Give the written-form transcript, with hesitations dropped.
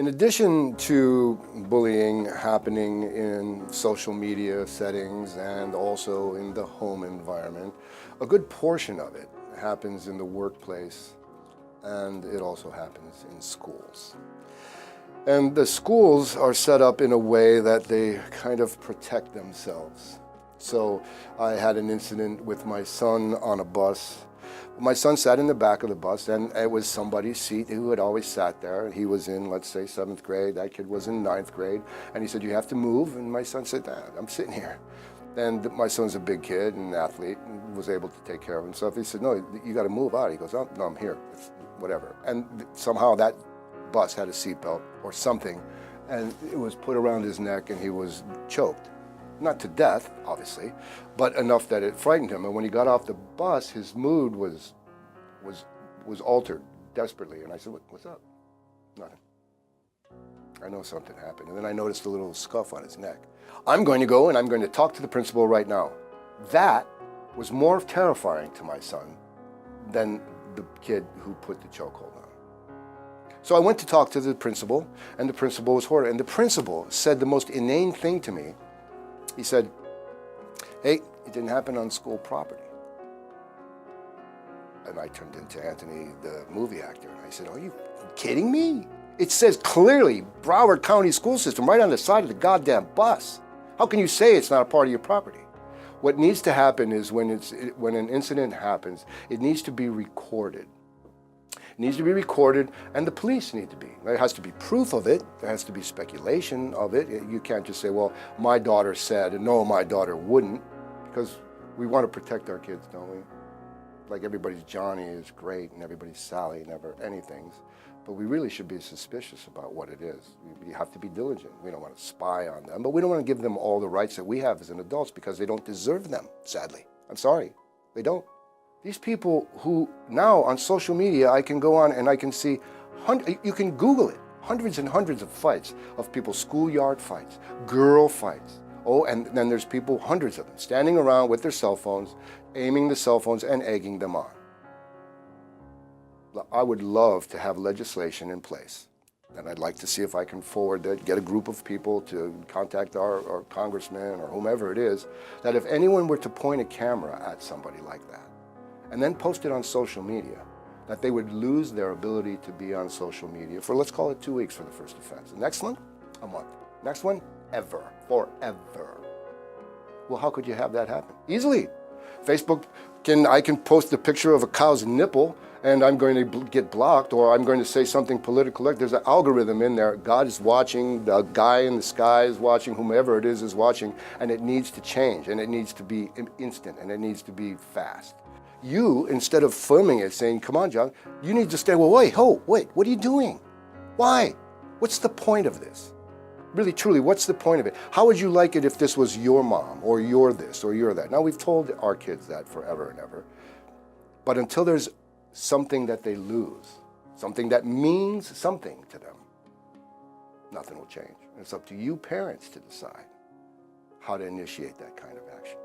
In addition to bullying happening in social media settings and also in the home environment, a good portion of it happens in the workplace, and it also happens in schools. And the schools are set up in a way that they kind of protect themselves. So I had an incident with my son on a bus. My son sat in the back of the bus, and it was somebody's seat who had always sat there. He was in, let's say, 7th grade. That kid was in 9th grade. And he said, "You have to move." And my son said, "Dad, I'm sitting here." And my son's a big kid and an athlete and was able to take care of himself. He said, "No, you got to move out." He goes, "Oh, no, I'm here." It's whatever. And somehow that bus had a seatbelt or something, and it was put around his neck, and he was choked. Not to death, obviously, but enough that it frightened him. And when he got off the bus, his mood was altered desperately. And I said, "What's up?" "Nothing. I know something happened." And then I noticed a little scuff on his neck. "I'm going to go and I'm going to talk to the principal right now." That was more terrifying to my son than the kid who put the chokehold on. So I went to talk to the principal, and the principal was horrified. And the principal said the most inane thing to me. He said, "Hey, it didn't happen on school property." And I turned into Anthony, the movie actor, and I said, "Are you kidding me? It says clearly Broward County School System right on the side of the goddamn bus. How can you say it's not a part of your property?" What needs to happen is when an incident happens, it needs to be recorded. It needs to be recorded, and the police need to be. There has to be proof of it. There has to be speculation of it. You can't just say, "Well, my daughter said," and "No, my daughter wouldn't," because we want to protect our kids, don't we? Like everybody's Johnny is great, and everybody's Sally, never anything's. But we really should be suspicious about what it is. We have to be diligent. We don't want to spy on them, but we don't want to give them all the rights that we have as an adults because they don't deserve them, sadly. I'm sorry, they don't. These people who now on social media, I can go on and I can see, you can Google it, hundreds and hundreds of fights of people, schoolyard fights, girl fights. Oh, and then there's people, hundreds of them, standing around with their cell phones, aiming the cell phones and egging them on. I would love to have legislation in place, and I'd like to see if I can forward that, get a group of people to contact our congressman or whomever it is, that if anyone were to point a camera at somebody like that, and then post it on social media, that they would lose their ability to be on social media for, let's call it 2 weeks for the first offense. The next one, a month. Next one, ever, forever. Well, how could you have that happen? Easily. Facebook, I can post a picture of a cow's nipple and I'm going to get blocked, or I'm going to say something political. There's an algorithm in there. God is watching, the guy in the sky is watching, whomever it is watching, and it needs to change, and it needs to be instant, and it needs to be fast. You, instead of filming it, saying, "Come on, John," you need to stay, "Well, wait, what are you doing? Why? What's the point of this? Really, truly, what's the point of it? How would you like it if this was your mom, or you're this, or you're that?" Now, we've told our kids that forever and ever. But until there's something that they lose, something that means something to them, nothing will change. And it's up to you parents to decide how to initiate that kind of action.